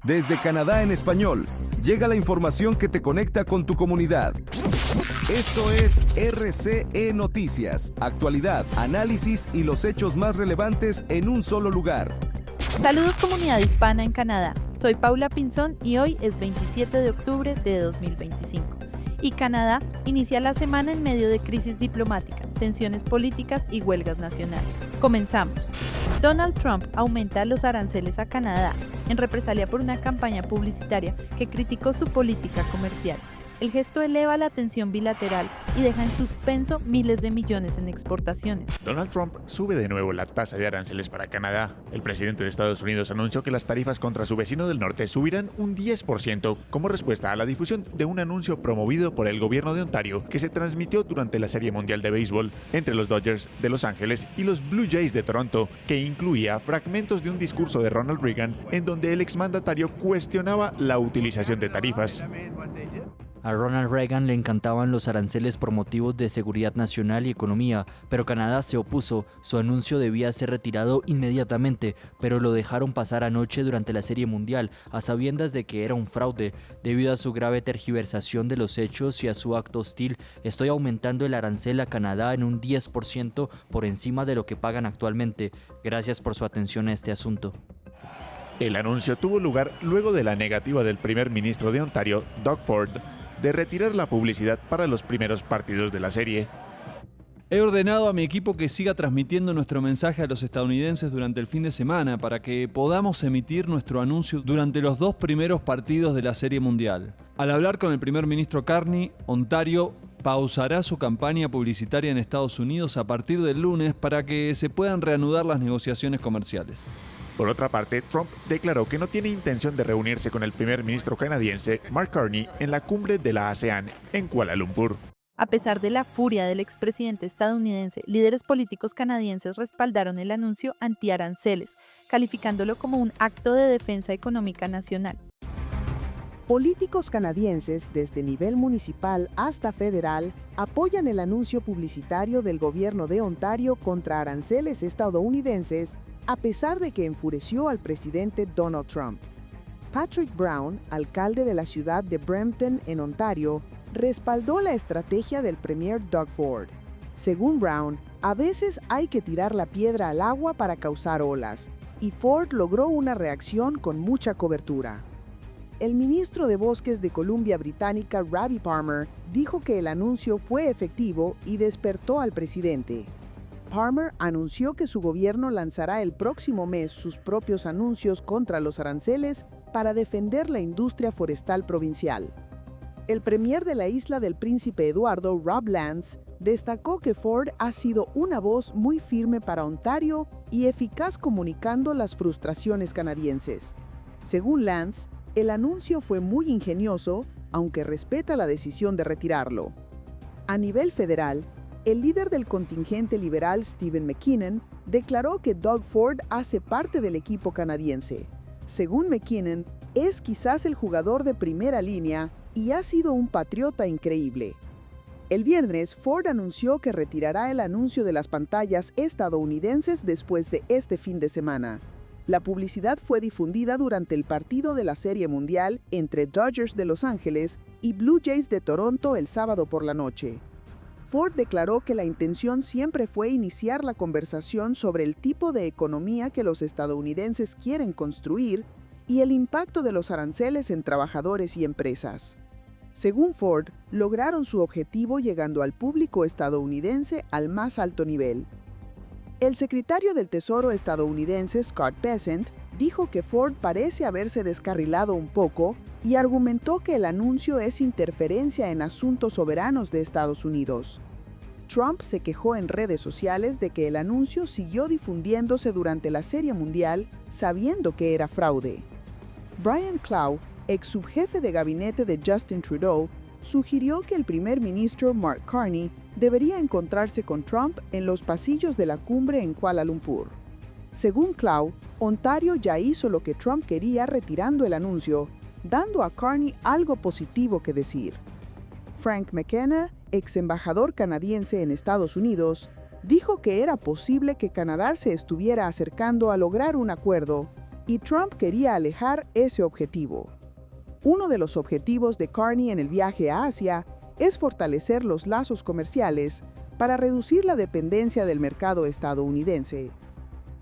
Desde Canadá en español, llega la información que te conecta con tu comunidad. Esto es RCE Noticias, actualidad, análisis y los hechos más relevantes en un solo lugar. Saludos comunidad hispana en Canadá, soy Paula Pinzón y hoy es 27 de octubre de 2025. Y Canadá inicia la semana en medio de crisis diplomática, tensiones políticas y huelgas nacionales. Comenzamos. Donald Trump aumenta los aranceles a Canadá en represalia por una campaña publicitaria que criticó su política comercial. El gesto eleva la tensión bilateral y deja en suspenso miles de millones en exportaciones. Donald Trump sube de nuevo la tasa de aranceles para Canadá. El presidente de Estados Unidos anunció que las tarifas contra su vecino del norte subirán un 10% como respuesta a la difusión de un anuncio promovido por el gobierno de Ontario que se transmitió durante la Serie Mundial de Béisbol entre los Dodgers de Los Ángeles y los Blue Jays de Toronto, que incluía fragmentos de un discurso de Ronald Reagan en donde el exmandatario cuestionaba la utilización de tarifas. A Ronald Reagan le encantaban los aranceles por motivos de seguridad nacional y economía, pero Canadá se opuso. Su anuncio debía ser retirado inmediatamente, pero lo dejaron pasar anoche durante la Serie Mundial, a sabiendas de que era un fraude. Debido a su grave tergiversación de los hechos y a su acto hostil, estoy aumentando el arancel a Canadá en un 10% por encima de lo que pagan actualmente. Gracias por su atención a este asunto. El anuncio tuvo lugar luego de la negativa del primer ministro de Ontario, Doug Ford, de retirar la publicidad para los primeros partidos de la serie. He ordenado a mi equipo que siga transmitiendo nuestro mensaje a los estadounidenses durante el fin de semana para que podamos emitir nuestro anuncio durante los 2 primeros partidos de la Serie Mundial. Al hablar con el primer ministro Carney, Ontario pausará su campaña publicitaria en Estados Unidos a partir del lunes para que se puedan reanudar las negociaciones comerciales. Por otra parte, Trump declaró que no tiene intención de reunirse con el primer ministro canadiense, Mark Carney, en la cumbre de la ASEAN en Kuala Lumpur. A pesar de la furia del expresidente estadounidense, líderes políticos canadienses respaldaron el anuncio antiaranceles, calificándolo como un acto de defensa económica nacional. Políticos canadienses, desde nivel municipal hasta federal, apoyan el anuncio publicitario del gobierno de Ontario contra aranceles estadounidenses, a pesar de que enfureció al presidente Donald Trump. Patrick Brown, alcalde de la ciudad de Brampton, en Ontario, respaldó la estrategia del premier Doug Ford. Según Brown, a veces hay que tirar la piedra al agua para causar olas, y Ford logró una reacción con mucha cobertura. El ministro de Bosques de Columbia Británica, Ravi Palmer, dijo que el anuncio fue efectivo y despertó al presidente. Palmer anunció que su gobierno lanzará el próximo mes sus propios anuncios contra los aranceles para defender la industria forestal provincial. El premier de la isla del Príncipe Eduardo, Rob Lance, destacó que Ford ha sido una voz muy firme para Ontario y eficaz comunicando las frustraciones canadienses. Según Lance, el anuncio fue muy ingenioso, aunque respeta la decisión de retirarlo. A nivel federal, el líder del contingente liberal, Stephen McKinnon, declaró que Doug Ford hace parte del equipo canadiense. Según McKinnon, es quizás el jugador de primera línea y ha sido un patriota increíble. El viernes, Ford anunció que retirará el anuncio de las pantallas estadounidenses después de este fin de semana. La publicidad fue difundida durante el partido de la Serie Mundial entre Dodgers de Los Ángeles y Blue Jays de Toronto el sábado por la noche. Ford declaró que la intención siempre fue iniciar la conversación sobre el tipo de economía que los estadounidenses quieren construir y el impacto de los aranceles en trabajadores y empresas. Según Ford, lograron su objetivo llegando al público estadounidense al más alto nivel. El secretario del Tesoro estadounidense, Scott Bessent, dijo que Ford parece haberse descarrilado un poco y argumentó que el anuncio es interferencia en asuntos soberanos de Estados Unidos. Trump se quejó en redes sociales de que el anuncio siguió difundiéndose durante la Serie Mundial sabiendo que era fraude. Brian Clough, ex subjefe de gabinete de Justin Trudeau, sugirió que el primer ministro Mark Carney debería encontrarse con Trump en los pasillos de la cumbre en Kuala Lumpur. Según Clough, Ontario ya hizo lo que Trump quería retirando el anuncio, dando a Carney algo positivo que decir. Frank McKenna, ex embajador canadiense en Estados Unidos, dijo que era posible que Canadá se estuviera acercando a lograr un acuerdo y Trump quería alejar ese objetivo. Uno de los objetivos de Carney en el viaje a Asia es fortalecer los lazos comerciales para reducir la dependencia del mercado estadounidense.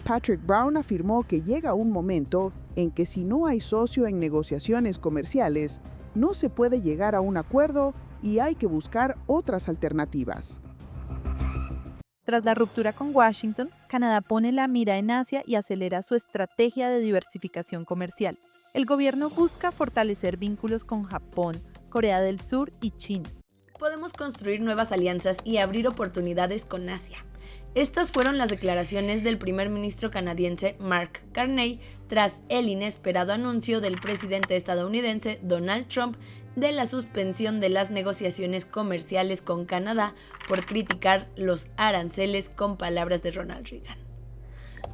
Patrick Brown afirmó que llega un momento en que si no hay socio en negociaciones comerciales, no se puede llegar a un acuerdo y hay que buscar otras alternativas. Tras la ruptura con Washington, Canadá pone la mira en Asia y acelera su estrategia de diversificación comercial. El gobierno busca fortalecer vínculos con Japón, Corea del Sur y China. Podemos construir nuevas alianzas y abrir oportunidades con Asia. Estas fueron las declaraciones del primer ministro canadiense Mark Carney tras el inesperado anuncio del presidente estadounidense Donald Trump de la suspensión de las negociaciones comerciales con Canadá por criticar los aranceles, con palabras de Ronald Reagan.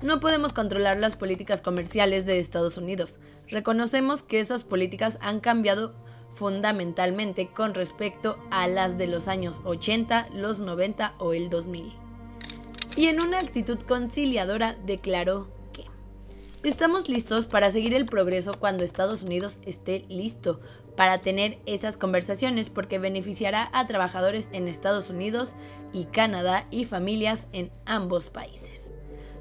No podemos controlar las políticas comerciales de Estados Unidos. Reconocemos que esas políticas han cambiado fundamentalmente con respecto a las de los años 80, los 90 o el 2000. Y en una actitud conciliadora declaró que estamos listos para seguir el progreso cuando Estados Unidos esté listo para tener esas conversaciones, porque beneficiará a trabajadores en Estados Unidos y Canadá y familias en ambos países.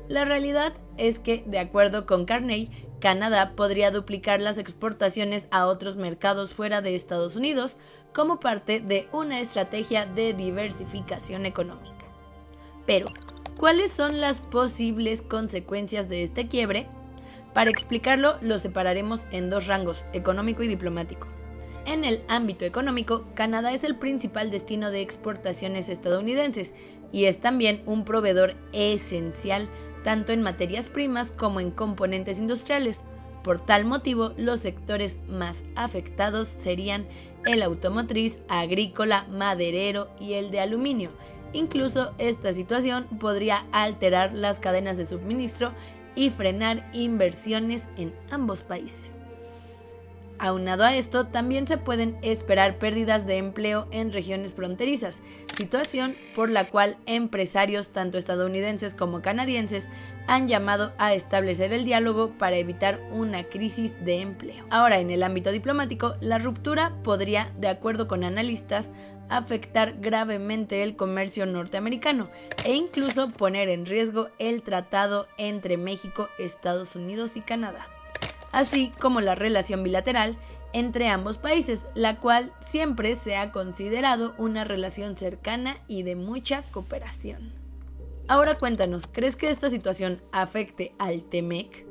La realidad es que, de acuerdo con Carney, Canadá podría duplicar las exportaciones a otros mercados fuera de Estados Unidos como parte de una estrategia de diversificación económica. Pero, ¿cuáles son las posibles consecuencias de este quiebre? Para explicarlo, lo separaremos en dos rangos, económico y diplomático. En el ámbito económico, Canadá es el principal destino de exportaciones estadounidenses y es también un proveedor esencial tanto en materias primas como en componentes industriales. Por tal motivo, los sectores más afectados serían el automotriz, agrícola, maderero y el de aluminio. Incluso esta situación podría alterar las cadenas de suministro y frenar inversiones en ambos países. Aunado a esto, también se pueden esperar pérdidas de empleo en regiones fronterizas, situación por la cual empresarios tanto estadounidenses como canadienses han llamado a establecer el diálogo para evitar una crisis de empleo. Ahora, en el ámbito diplomático, la ruptura podría, de acuerdo con analistas, afectar gravemente el comercio norteamericano e incluso poner en riesgo el tratado entre México, Estados Unidos y Canadá, así como la relación bilateral entre ambos países, la cual siempre se ha considerado una relación cercana y de mucha cooperación. Ahora cuéntanos, ¿crees que esta situación afecte al TEMEC?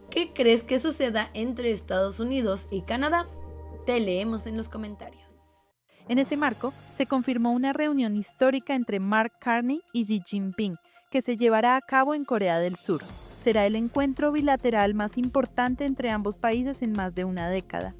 ¿Qué crees que suceda entre Estados Unidos y Canadá? Te leemos en los comentarios. En ese marco, se confirmó una reunión histórica entre Mark Carney y Xi Jinping, que se llevará a cabo en Corea del Sur. Será el encuentro bilateral más importante entre ambos países en más de una década.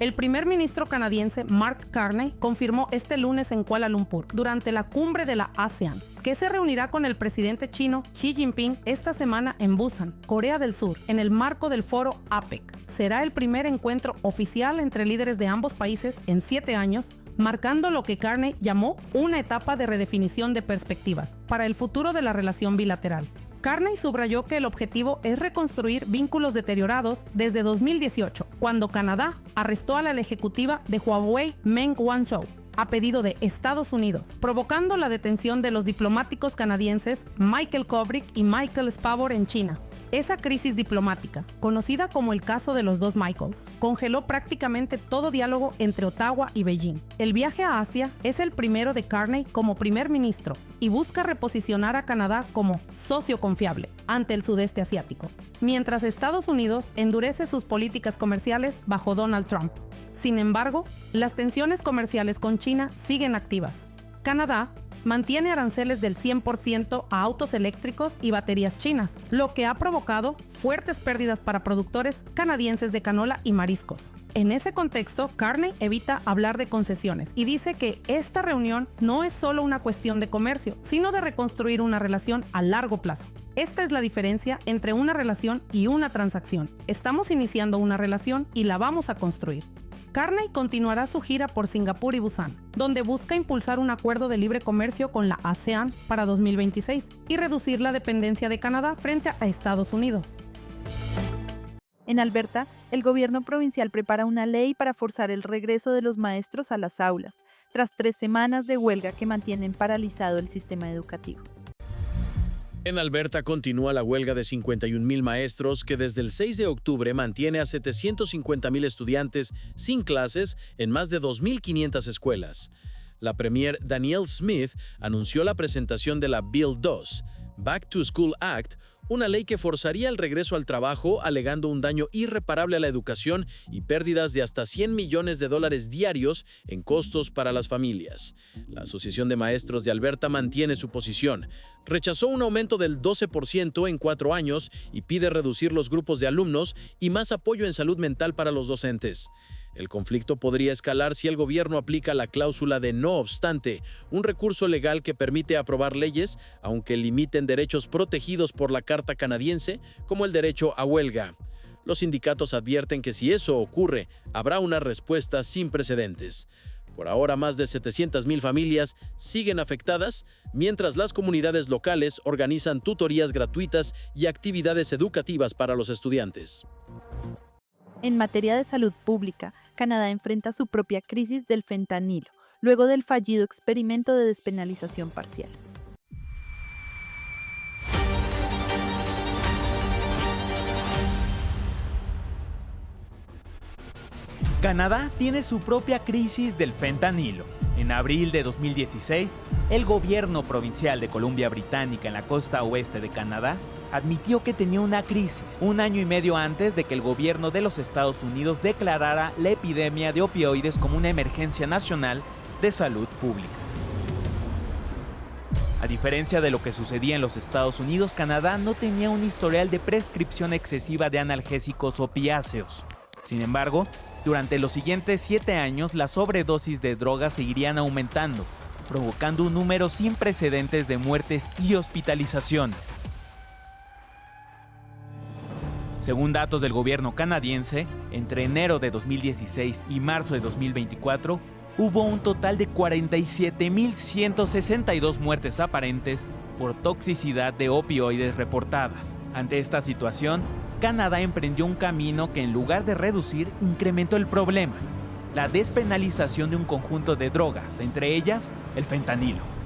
El primer ministro canadiense Mark Carney confirmó este lunes en Kuala Lumpur, durante la cumbre de la ASEAN, que se reunirá con el presidente chino Xi Jinping esta semana en Busan, Corea del Sur, en el marco del foro APEC. Será el primer encuentro oficial entre líderes de ambos países en 7 años, marcando lo que Carney llamó una etapa de redefinición de perspectivas para el futuro de la relación bilateral. Carney subrayó que el objetivo es reconstruir vínculos deteriorados desde 2018, cuando Canadá arrestó a la ejecutiva de Huawei, Meng Wanzhou, a pedido de Estados Unidos, provocando la detención de los diplomáticos canadienses Michael Kovrig y Michael Spavor en China. Esa crisis diplomática, conocida como el caso de los dos Michaels, congeló prácticamente todo diálogo entre Ottawa y Beijing. El viaje a Asia es el primero de Carney como primer ministro y busca reposicionar a Canadá como socio confiable ante el sudeste asiático, mientras Estados Unidos endurece sus políticas comerciales bajo Donald Trump. Sin embargo, las tensiones comerciales con China siguen activas. Canadá mantiene aranceles del 100% a autos eléctricos y baterías chinas, lo que ha provocado fuertes pérdidas para productores canadienses de canola y mariscos. En ese contexto, Carney evita hablar de concesiones y dice que esta reunión no es solo una cuestión de comercio, sino de reconstruir una relación a largo plazo. Esta es la diferencia entre una relación y una transacción. Estamos iniciando una relación y la vamos a construir. Carney continuará su gira por Singapur y Busan, donde busca impulsar un acuerdo de libre comercio con la ASEAN para 2026 y reducir la dependencia de Canadá frente a Estados Unidos. En Alberta, el gobierno provincial prepara una ley para forzar el regreso de los maestros a las aulas, tras 3 semanas de huelga que mantienen paralizado el sistema educativo. En Alberta continúa la huelga de 51,000 maestros que desde el 6 de octubre mantiene a 750,000 estudiantes sin clases en más de 2,500 escuelas. La premier Danielle Smith anunció la presentación de la Bill 2, Back to School Act, una ley que forzaría el regreso al trabajo alegando un daño irreparable a la educación y pérdidas de hasta $100 millones diarios en costos para las familias. La Asociación de Maestros de Alberta mantiene su posición. Rechazó un aumento del 12% en 4 años y pide reducir los grupos de alumnos y más apoyo en salud mental para los docentes. El conflicto podría escalar si el gobierno aplica la cláusula de no obstante, un recurso legal que permite aprobar leyes, aunque limiten derechos protegidos por la Carta canadiense, como el derecho a huelga. Los sindicatos advierten que si eso ocurre, habrá una respuesta sin precedentes. Por ahora, más de 700,000 familias siguen afectadas, mientras las comunidades locales organizan tutorías gratuitas y actividades educativas para los estudiantes. En materia de salud pública, Canadá enfrenta su propia crisis del fentanilo, luego del fallido experimento de despenalización parcial. Canadá tiene su propia crisis del fentanilo. En abril de 2016, el gobierno provincial de Columbia Británica en la costa oeste de Canadá admitió que tenía una crisis, un año y medio antes de que el gobierno de los Estados Unidos declarara la epidemia de opioides como una emergencia nacional de salud pública. A diferencia de lo que sucedía en los Estados Unidos, Canadá no tenía un historial de prescripción excesiva de analgésicos opiáceos. Sin embargo, durante los siguientes 7 años, las sobredosis de drogas seguirían aumentando, provocando un número sin precedentes de muertes y hospitalizaciones. Según datos del gobierno canadiense, entre enero de 2016 y marzo de 2024, hubo un total de 47,162 muertes aparentes por toxicidad de opioides reportadas. Ante esta situación, Canadá emprendió un camino que en lugar de reducir, incrementó el problema: la despenalización de un conjunto de drogas, entre ellas el fentanilo.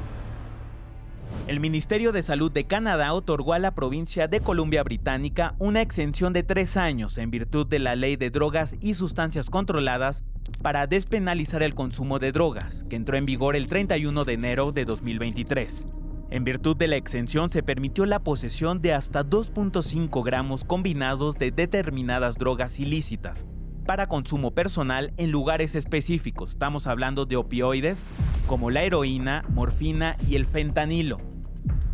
El Ministerio de Salud de Canadá otorgó a la provincia de Columbia Británica una exención de 3 años en virtud de la Ley de Drogas y Sustancias Controladas para despenalizar el consumo de drogas, que entró en vigor el 31 de enero de 2023. En virtud de la exención se permitió la posesión de hasta 2.5 gramos combinados de determinadas drogas ilícitas para consumo personal en lugares específicos. Estamos hablando de opioides como la heroína, morfina y el fentanilo,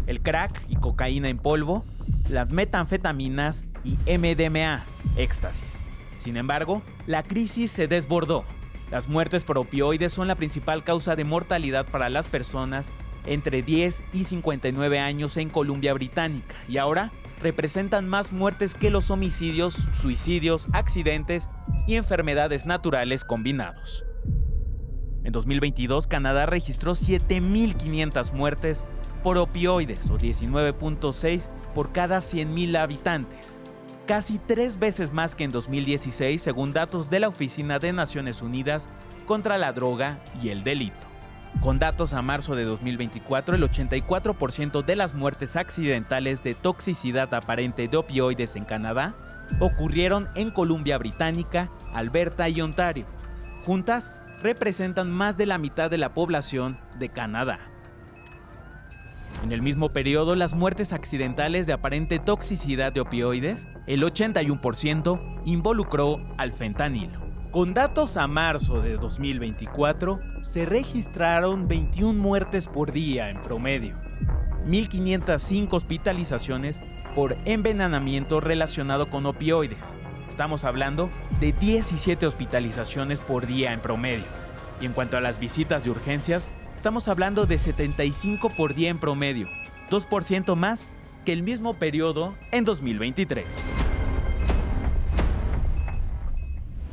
el crack y cocaína en polvo, las metanfetaminas y MDMA, éxtasis. Sin embargo, la crisis se desbordó. Las muertes por opioides son la principal causa de mortalidad para las personas entre 10 y 59 años en Columbia Británica, y ahora representan más muertes que los homicidios, suicidios, accidentes y enfermedades naturales combinados. En 2022, Canadá registró 7,500 muertes por opioides, o 19.6 por cada 100,000 habitantes. Casi 3 veces más que en 2016, según datos de la Oficina de Naciones Unidas contra la Droga y el Delito. Con datos a marzo de 2024, el 84% de las muertes accidentales de toxicidad aparente de opioides en Canadá ocurrieron en Columbia Británica, Alberta y Ontario. Juntas, representan más de la mitad de la población de Canadá. En el mismo periodo, las muertes accidentales de aparente toxicidad de opioides, el 81% involucró al fentanilo. Con datos a marzo de 2024, se registraron 21 muertes por día en promedio, 1,505 hospitalizaciones por envenenamiento relacionado con opioides. Estamos hablando de 17 hospitalizaciones por día en promedio. Y en cuanto a las visitas de urgencias, estamos hablando de 75 por día en promedio, 2% más que el mismo periodo en 2023.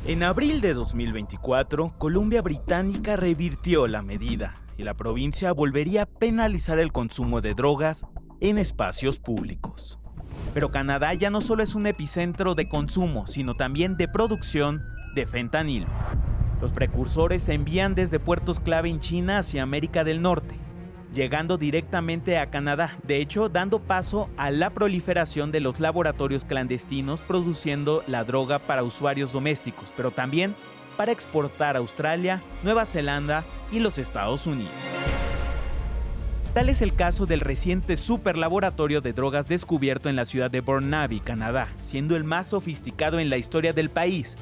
En abril de 2024, Columbia Británica revirtió la medida y la provincia volvería a penalizar el consumo de drogas en espacios públicos. Pero Canadá ya no solo es un epicentro de consumo, sino también de producción de fentanilo. Los precursores se envían desde puertos clave en China hacia América del Norte, llegando directamente a Canadá, de hecho dando paso a la proliferación de los laboratorios clandestinos produciendo la droga para usuarios domésticos, pero también para exportar a Australia, Nueva Zelanda y los Estados Unidos. Tal es el caso del reciente superlaboratorio de drogas descubierto en la ciudad de Burnaby, Canadá, siendo el más sofisticado en la historia del país.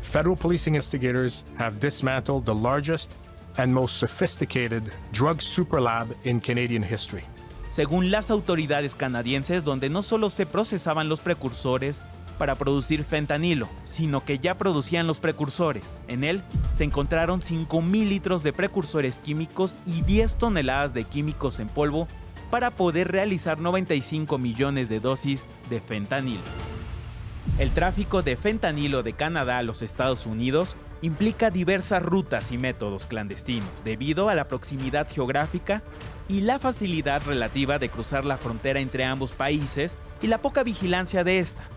Federal police investigators have dismantled the largest and most sophisticated drug superlab in Canadian history. Según las autoridades canadienses, donde no solo se procesaban los precursores para producir fentanilo, sino que ya producían los precursores. En él se encontraron 5,000 litros de precursores químicos y 10 toneladas de químicos en polvo para poder realizar 95 millones de dosis de fentanilo. El tráfico de fentanilo de Canadá a los Estados Unidos implica diversas rutas y métodos clandestinos debido a la proximidad geográfica y la facilidad relativa de cruzar la frontera entre ambos países y la poca vigilancia de esta.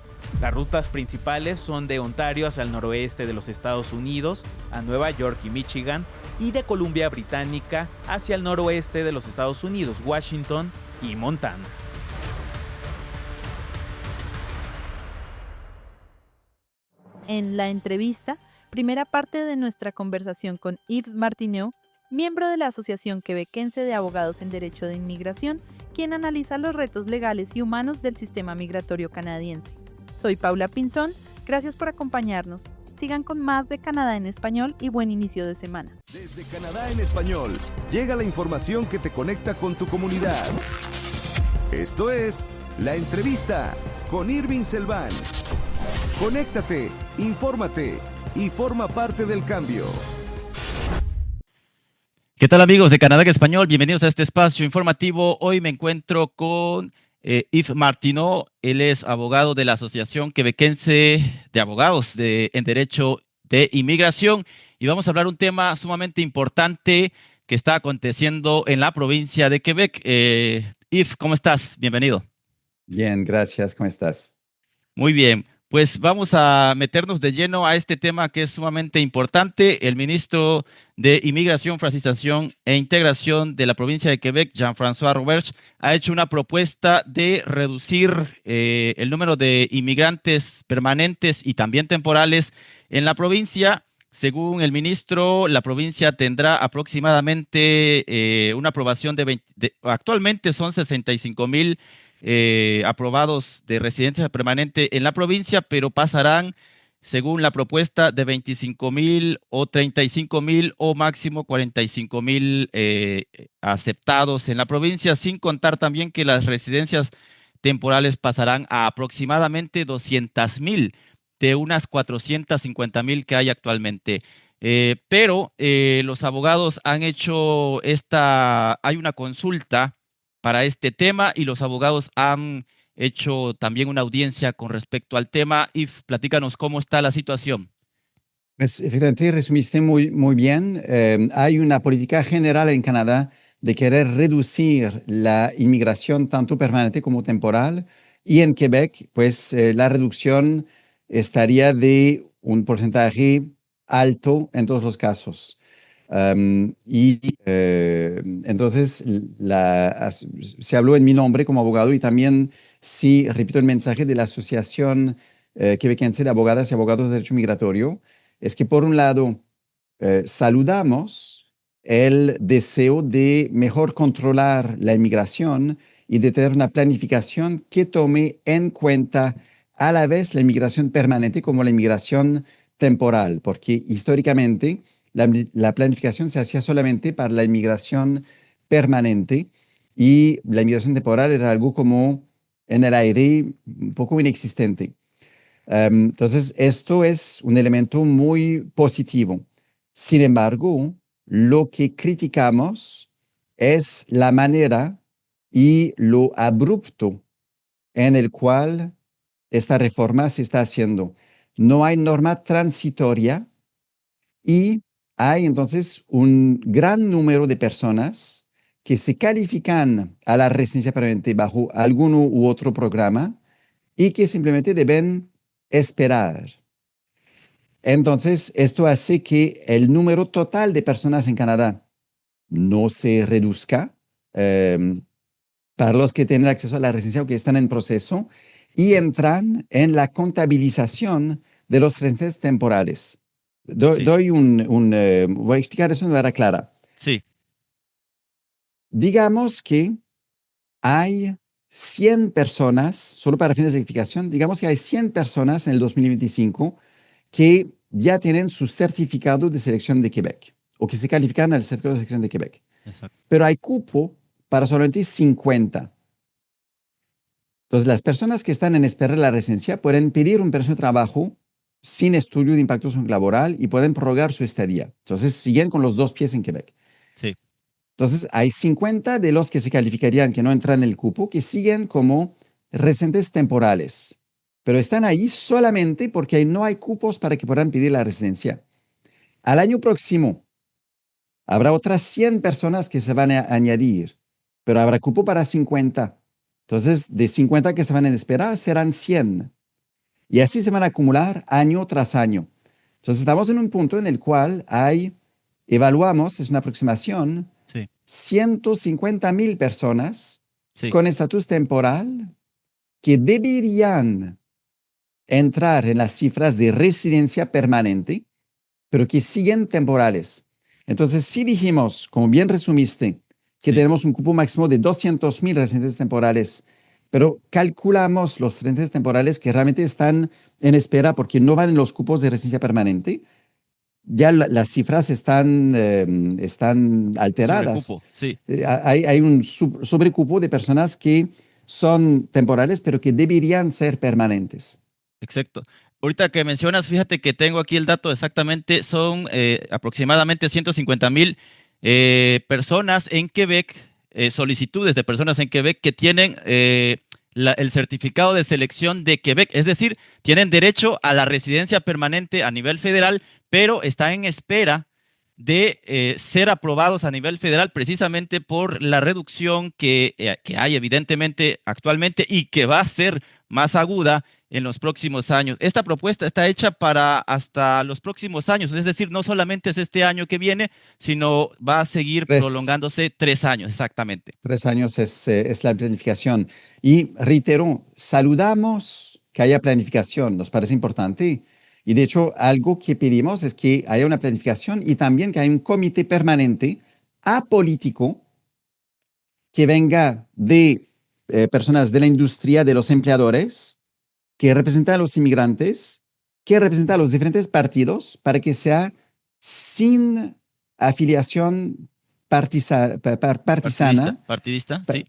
Las rutas principales son de Ontario hacia el noroeste de los Estados Unidos, a Nueva York y Michigan, y de Columbia Británica hacia el noroeste de los Estados Unidos, Washington y Montana. En la entrevista, primera parte de nuestra conversación con Yves Martineau, miembro de la Asociación Quebequense de Abogados en Derecho de Inmigración, quien analiza los retos legales y humanos del sistema migratorio canadiense. Soy Paula Pinzón, gracias por acompañarnos. Sigan con más de Canadá en Español y buen inicio de semana. Desde Canadá en Español, llega la información que te conecta con tu comunidad. Esto es La Entrevista con Irving Selván. Conéctate, infórmate y forma parte del cambio. ¿Qué tal amigos de Canadá en Español? Bienvenidos a este espacio informativo. Hoy me encuentro con Yves Martineau. Él es abogado de la Asociación Quebequense de Abogados en Derecho de Inmigración y vamos a hablar un tema sumamente importante que está aconteciendo en la provincia de Quebec. Yves, ¿cómo estás? Bienvenido. Bien, gracias. ¿Cómo estás? Muy bien. Pues vamos a meternos de lleno a este tema que es sumamente importante. El ministro de Inmigración, Francización e Integración de la provincia de Quebec, Jean-François Roberge, ha hecho una propuesta de reducir el número de inmigrantes permanentes y también temporales en la provincia. Según el ministro, la provincia tendrá aproximadamente una aprobación actualmente son 65,000 aprobados de residencia permanente en la provincia, pero pasarán, según la propuesta, de 25,000 o 35,000 o máximo 45,000 aceptados en la provincia, sin contar también que las residencias temporales pasarán a aproximadamente 200,000 de unas 450,000 que hay actualmente. Pero los abogados han hecho hay una consulta para este tema y los abogados han hecho también una audiencia con respecto al tema. Yves, platícanos cómo está la situación. Pues efectivamente resumiste muy bien. Hay una política general en Canadá de querer reducir la inmigración tanto permanente como temporal y en Quebec pues la reducción estaría de un porcentaje alto en todos los casos. Entonces se habló en mi nombre como abogado y también sí repito el mensaje de la Asociación Quebequense de Abogadas y Abogados de Derecho Migratorio, es que por un lado saludamos el deseo de mejor controlar la inmigración y de tener una planificación que tome en cuenta a la vez la inmigración permanente como la inmigración temporal, porque históricamente la planificación se hacía solamente para la inmigración permanente y la inmigración temporal era algo como en el aire un poco inexistente. Entonces, esto es un elemento muy positivo. Sin embargo, lo que criticamos es la manera y lo abrupto en el cual esta reforma se está haciendo. No hay norma transitoria y hay entonces un gran número de personas que se califican a la residencia permanente bajo alguno u otro programa y que simplemente deben esperar. Entonces, esto hace que el número total de personas en Canadá no se reduzca para los que tienen acceso a la residencia o que están en proceso y entran en la contabilización de los residentes temporales. Voy a explicar eso de manera clara. Sí. Digamos que hay 100 personas, solo para fines de explicación, digamos que hay 100 personas en el 2025 que ya tienen su certificado de selección de Quebec o que se califican al certificado de selección de Quebec. Exacto. Pero hay cupo para solamente 50. Entonces, las personas que están en espera de la residencia pueden pedir un permiso de trabajo sin estudio de impacto laboral y pueden prorrogar su estadía. Entonces, siguen con los 2 pies en Quebec. Sí. Entonces, hay 50 de los que se calificarían, que no entran en el cupo, que siguen como residentes temporales, pero están ahí solamente porque no hay cupos para que puedan pedir la residencia. Al año próximo, habrá otras 100 personas que se van a añadir, pero habrá cupo para 50. Entonces, de 50 que se van a esperar, serán 100. Y así se van a acumular año tras año. Entonces, estamos en un punto en el cual evaluamos, es una aproximación, 150,000 personas con estatus temporal que deberían entrar en las cifras de residencia permanente, pero que siguen temporales. Entonces, si dijimos, como bien resumiste, que tenemos un cupo máximo de 200,000 residentes temporales, pero calculamos los residentes temporales que realmente están en espera porque no van en los cupos de residencia permanente, ya las cifras están alteradas. Sobrecupo, sí. Hay un sobrecupo de personas que son temporales, pero que deberían ser permanentes. Exacto. Ahorita que mencionas, fíjate que tengo aquí el dato exactamente, son aproximadamente 150,000 personas en Quebec, solicitudes de personas en Quebec que tienen el certificado de selección de Quebec, es decir, tienen derecho a la residencia permanente a nivel federal, pero están en espera de ser aprobados a nivel federal precisamente por la reducción que hay evidentemente actualmente y que va a ser más aguda en los próximos años. Esta propuesta está hecha para hasta los próximos años, es decir, no solamente es este año que viene, sino va a seguir prolongándose 3 años, exactamente. 3 años es la planificación. Y reitero, saludamos que haya planificación, nos parece importante. Y de hecho, algo que pedimos es que haya una planificación y también que haya un comité permanente apolítico que venga de personas de la industria, de los empleadores, que representa a los inmigrantes, que representa a los diferentes partidos, para que sea sin afiliación partisana.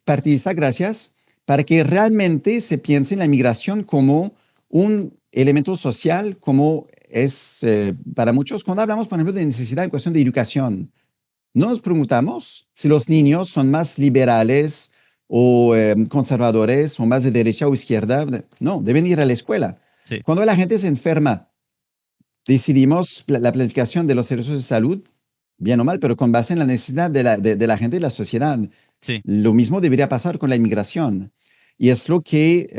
Partidista, gracias, para que realmente se piense en la inmigración como un elemento social, como es para muchos. Cuando hablamos, por ejemplo, de necesidad en cuestión de educación, no nos preguntamos si los niños son más liberales o conservadores o más de derecha o izquierda. No, deben ir a la escuela. Sí. Cuando la gente se enferma, decidimos la planificación de los servicios de salud, bien o mal, pero con base en la necesidad de la gente y la sociedad. Sí. Lo mismo debería pasar con la inmigración. Y es lo que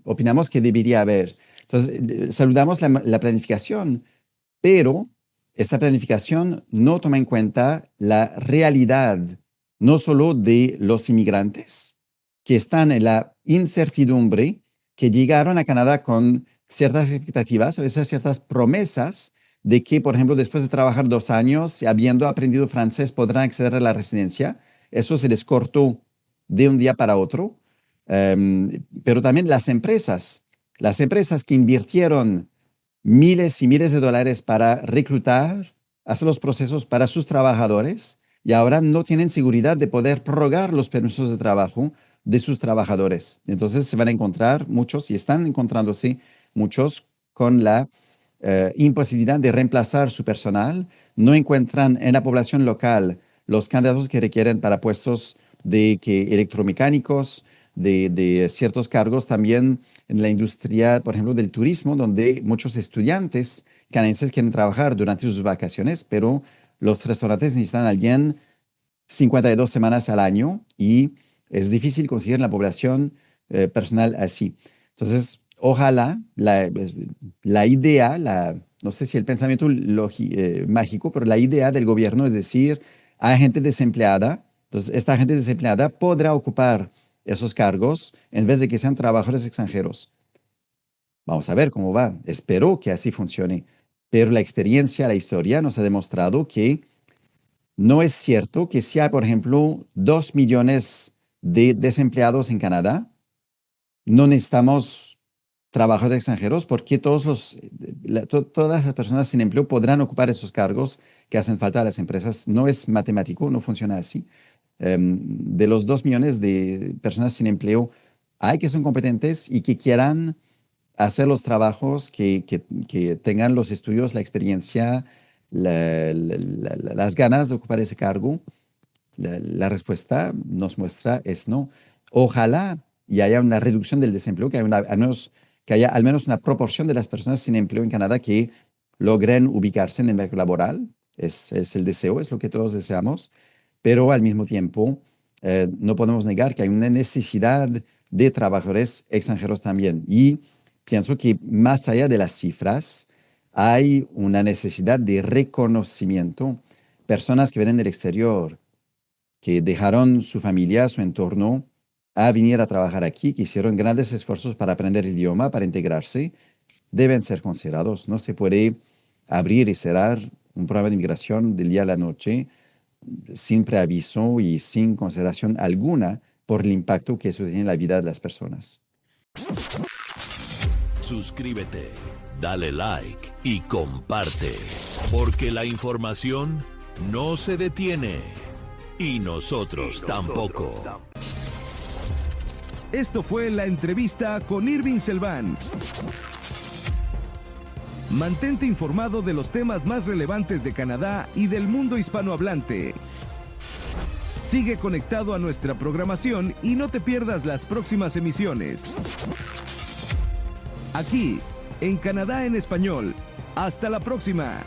opinamos que debería haber. Entonces, saludamos la planificación, pero esta planificación no toma en cuenta la realidad, no solo de los inmigrantes que están en la incertidumbre, que llegaron a Canadá con ciertas expectativas, a veces ciertas promesas de que, por ejemplo, después de trabajar 2 años, habiendo aprendido francés, podrán acceder a la residencia. Eso se les cortó de un día para otro. Pero también las empresas que invirtieron miles y miles de dólares para reclutar, hacer los procesos para sus trabajadores, y ahora no tienen seguridad de poder prorrogar los permisos de trabajo de sus trabajadores. Entonces se van a encontrar muchos, y están encontrándose muchos, con la imposibilidad de reemplazar su personal. No encuentran en la población local los candidatos que requieren para puestos electromecánicos, de ciertos cargos también en la industria, por ejemplo, del turismo, donde muchos estudiantes canadienses quieren trabajar durante sus vacaciones, pero los restaurantes necesitan a alguien 52 semanas al año y Es difícil conseguir en la población personal así. Entonces, ojalá la idea, no sé si el pensamiento mágico, pero la idea del gobierno es decir, hay gente desempleada, entonces esta gente desempleada podrá ocupar esos cargos en vez de que sean trabajadores extranjeros. Vamos a ver cómo va. Espero que así funcione. Pero la experiencia, la historia nos ha demostrado que no es cierto que si hay, por ejemplo, 2 millones de desempleados en Canadá, no necesitamos trabajadores extranjeros porque todas las personas sin empleo podrán ocupar esos cargos que hacen falta a las empresas. No es matemático, no funciona así. De los 2 millones de personas sin empleo, hay que son competentes y que quieran hacer los trabajos, que tengan los estudios, la experiencia, las ganas de ocupar ese cargo. La respuesta nos muestra es no. Ojalá y haya una reducción del desempleo, que haya al menos una proporción de las personas sin empleo en Canadá que logren ubicarse en el mercado laboral. Es el deseo, es lo que todos deseamos, pero al mismo tiempo no podemos negar que hay una necesidad de trabajadores extranjeros también. Y pienso que más allá de las cifras, hay una necesidad de reconocimiento. Personas que vienen del exterior, que dejaron su familia, su entorno, a venir a trabajar aquí, que hicieron grandes esfuerzos para aprender el idioma, para integrarse, deben ser considerados. No se puede abrir y cerrar un programa de inmigración del día a la noche sin preaviso y sin consideración alguna por el impacto que eso tiene en la vida de las personas. Suscríbete, dale like y comparte, porque la información no se detiene y nosotros tampoco. Esto fue la entrevista con Irving Selván. Mantente informado de los temas más relevantes de Canadá y del mundo hispanohablante. Sigue conectado a nuestra programación y no te pierdas las próximas emisiones. Aquí, en Canadá en Español. Hasta la próxima.